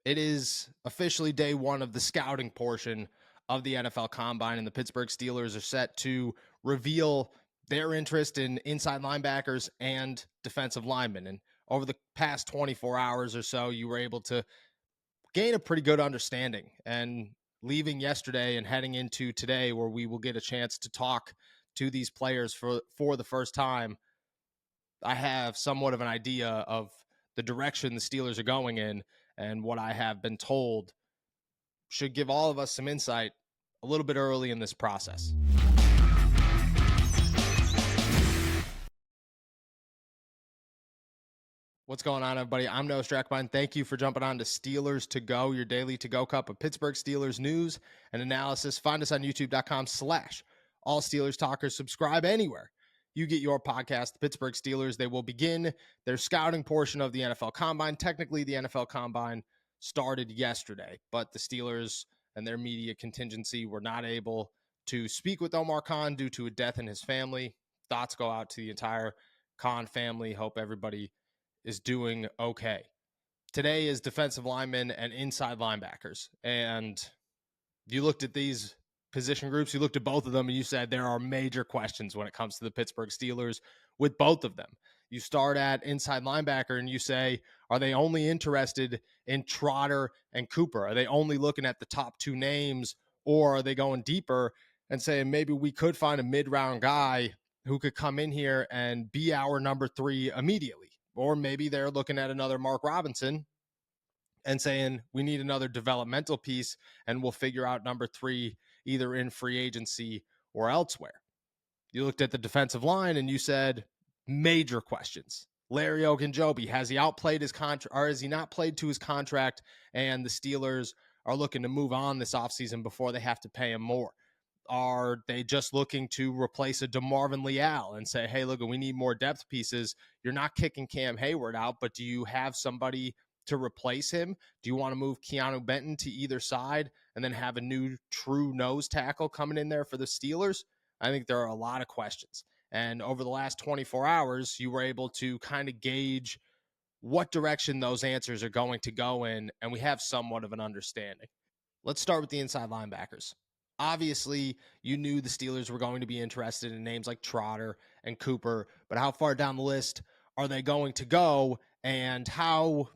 It is officially day one of the scouting portion of the NFL Combine, and the Pittsburgh Steelers are set to reveal their interest in inside linebackers and defensive linemen. And over the past 24 hours or so, you were able to gain a pretty good understanding. And leaving yesterday and heading into today, where we will get a chance to talk to these players for the first time, I have somewhat of an idea of the direction the Steelers are going in, and what I have been told should give all of us some insight a little bit early in this process. What's going on, everybody? I'm Noah Strackbine. Thank you for jumping on to Steelers to Go, your daily to-go cup of Pittsburgh Steelers news and analysis. Find us on youtube.com/all Steelers talkers. Subscribe anywhere you get your podcast. The Pittsburgh Steelers, they will begin their scouting portion of the NFL Combine. Technically, the NFL Combine started yesterday, but the Steelers and their media contingency were not able to speak with Omar Khan due to a death in his family. Thoughts go out to the entire Khan family. Hope everybody is doing okay. Today is defensive linemen and inside linebackers. And you looked at these position groups, you looked at both of them, and you said there are major questions when it comes to the Pittsburgh Steelers with both of them. You start at inside linebacker and you say, are they only interested in Trotter and Cooper? Are they only looking at the top two names, or are they going deeper and saying maybe we could find a mid-round guy who could come in here and be our number 3 immediately? Or maybe they're looking at another Mark Robinson and saying we need another developmental piece, and we'll figure out number 3 either in free agency or elsewhere. You looked at the defensive line and you said major questions. Larry Ogunjobi, has he outplayed his contract, or has he not played to his contract, and the Steelers are looking to move on this offseason before they have to pay him more? Are they just looking to replace a DeMarvin Leal and say, hey, look, we need more depth pieces? You're not kicking Cam Hayward out, but do you have somebody to replace him? Do you want to move Keanu Benton to either side and then have a new true nose tackle coming in there for the Steelers? I think there are a lot of questions. And over the last 24 hours, you were able to kind of gauge what direction those answers are going to go in, and we have somewhat of an understanding. Let's start with the inside linebackers. Obviously, you knew the Steelers were going to be interested in names like Trotter and Cooper, but how far down the list are they going to go, and how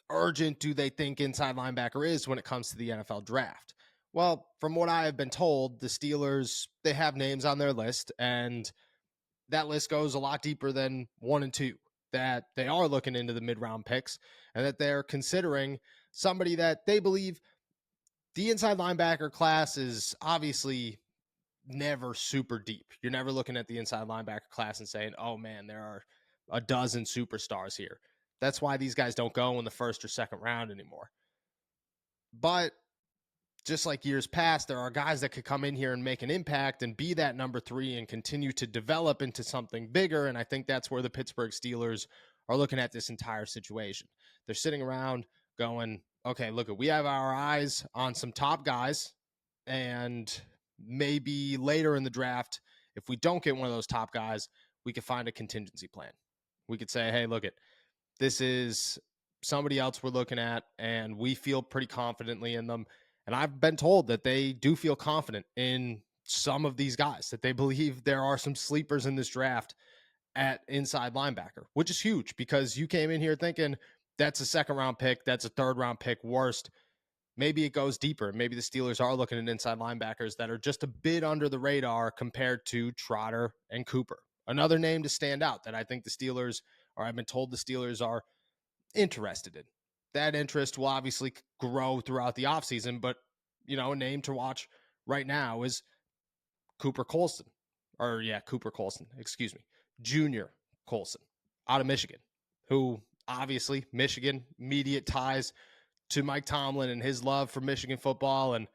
urgent do they think inside linebacker is when it comes to the NFL draft? Well, from what I have been told, the Steelers, they have names on their list, and that list goes a lot deeper than 1 and 2, that they are looking into the mid-round picks, and that they're considering somebody that they believe. The inside linebacker class is obviously never super deep. You're never looking at the inside linebacker class and saying, oh man, there are a dozen superstars here. That's why these guys don't go in the first or second round anymore. But just like years past, there are guys that could come in here and make an impact and be that number 3 and continue to develop into something bigger. And I think that's where the Pittsburgh Steelers are looking at this entire situation. They're sitting around going, okay, look, we have our eyes on some top guys, and maybe later in the draft, if we don't get one of those top guys, we could find a contingency plan. We could say, hey, look, this is somebody else we're looking at, and we feel pretty confidently in them. And I've been told that they do feel confident in some of these guys, that they believe there are some sleepers in this draft at inside linebacker, which is huge, because you came in here thinking that's a second-round pick, that's a third-round pick, worst. Maybe it goes deeper. Maybe the Steelers are looking at inside linebackers that are just a bit under the radar compared to Trotter and Cooper. Another name to stand out that I think the Steelers, or I've been told the Steelers are interested in. That interest will obviously grow throughout the offseason, but, a name to watch right now is Cooper Colson. Junior Colson out of Michigan, who obviously Michigan, immediate ties to Mike Tomlin and his love for Michigan football, and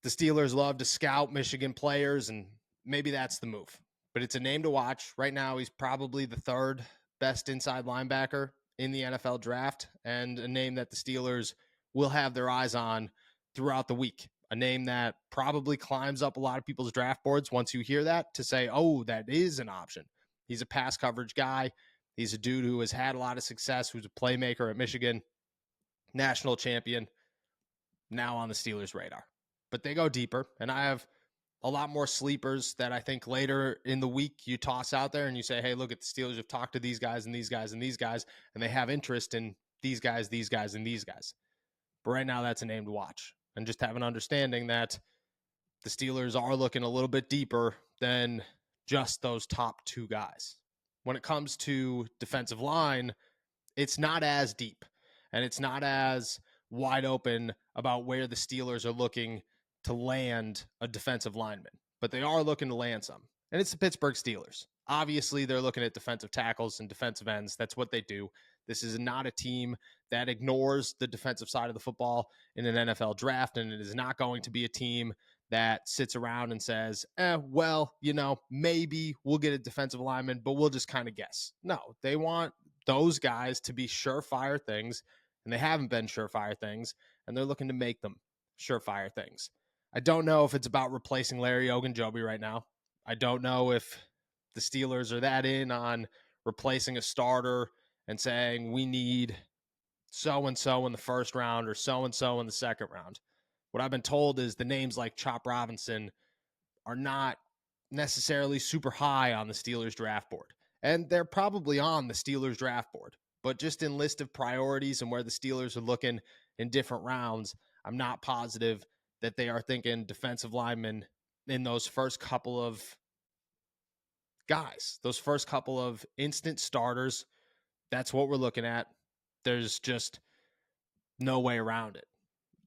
the Steelers love to scout Michigan players, and maybe that's the move. But it's a name to watch. Right now, he's probably the 3rd best inside linebacker in the NFL draft, and a name that the Steelers will have their eyes on throughout the week. A name that probably climbs up a lot of people's draft boards once you hear that, to say, oh, that is an option. He's a pass coverage guy. He's a dude who has had a lot of success, who's a playmaker at Michigan. national champion, now on the Steelers' radar. But they go deeper, and I have a lot more sleepers that I think later in the week you toss out there and you say, hey, look at the Steelers have talked to these guys and these guys and these guys, and they have interest in these guys, these guys, and these guys. But right now, that's a name to watch. And just have an understanding that the Steelers are looking a little bit deeper than just those top two guys. When it comes to defensive line, it's not as deep and it's not as wide open about where the Steelers are looking to land a defensive lineman, but they are looking to land some. And it's the Pittsburgh Steelers. Obviously, they're looking at defensive tackles and defensive ends. That's what they do. This is not a team that ignores the defensive side of the football in an NFL draft, and it is not going to be a team that sits around and says, well, maybe we'll get a defensive lineman, but we'll just kind of guess. No, they want those guys to be surefire things, and they haven't been surefire things, and they're looking to make them surefire things. I don't know if it's about replacing Larry Ogunjobi right now. I don't know if the Steelers are that in on replacing a starter and saying we need so-and-so in the first round or so-and-so in the second round. What I've been told is the names like Chop Robinson are not necessarily super high on the Steelers draft board. And they're probably on the Steelers draft board. But just in list of priorities and where the Steelers are looking in different rounds, I'm not positive that they are thinking defensive linemen in those first couple of guys, those first couple of instant starters. That's what we're looking at. There's just no way around it.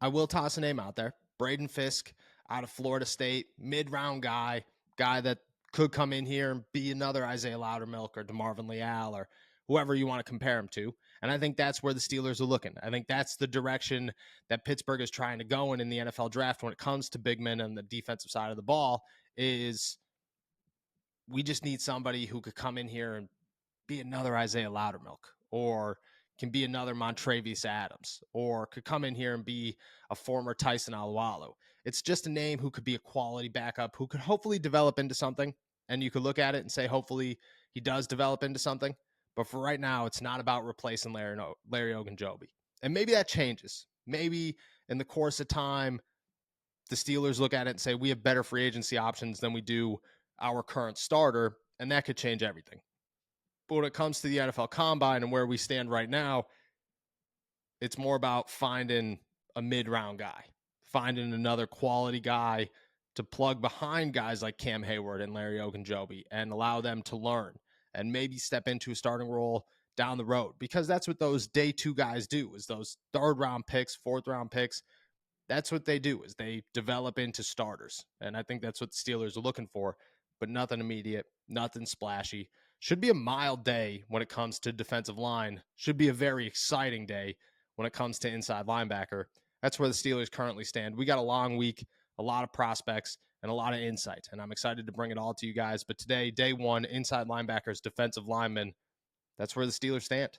I will toss a name out there. Braden Fisk out of Florida State, mid-round guy that could come in here and be another Isaiah Loudermilk or DeMarvin Leal or whoever you want to compare him to. And I think that's where the Steelers are looking. I think that's the direction that Pittsburgh is trying to go in the NFL draft when it comes to big men on the defensive side of the ball is we just need somebody who could come in here and be another Isaiah Loudermilk or can be another Montravius Adams or could come in here and be a former Tyson Alualu. It's just a name who could be a quality backup who could hopefully develop into something. And you could look at it and say, hopefully he does develop into something. But for right now, it's not about replacing Larry Ogunjobi. And maybe that changes. Maybe in the course of time, the Steelers look at it and say, we have better free agency options than we do our current starter. And that could change everything. But when it comes to the NFL Combine and where we stand right now, it's more about finding a mid-round guy, finding another quality guy to plug behind guys like Cam Hayward and Larry Ogunjobi and allow them to learn and maybe step into a starting role down the road. Because that's what those day two guys do, is those third-round picks, fourth-round picks. That's what they do, is they develop into starters. And I think that's what the Steelers are looking for, but nothing immediate, nothing splashy. Should be a mild day when it comes to defensive line. Should be a very exciting day when it comes to inside linebacker. That's where the Steelers currently stand. We got a long week, a lot of prospects, and a lot of insight, and I'm excited to bring it all to you guys. But today, day one, inside linebackers, defensive linemen, that's where the Steelers stand.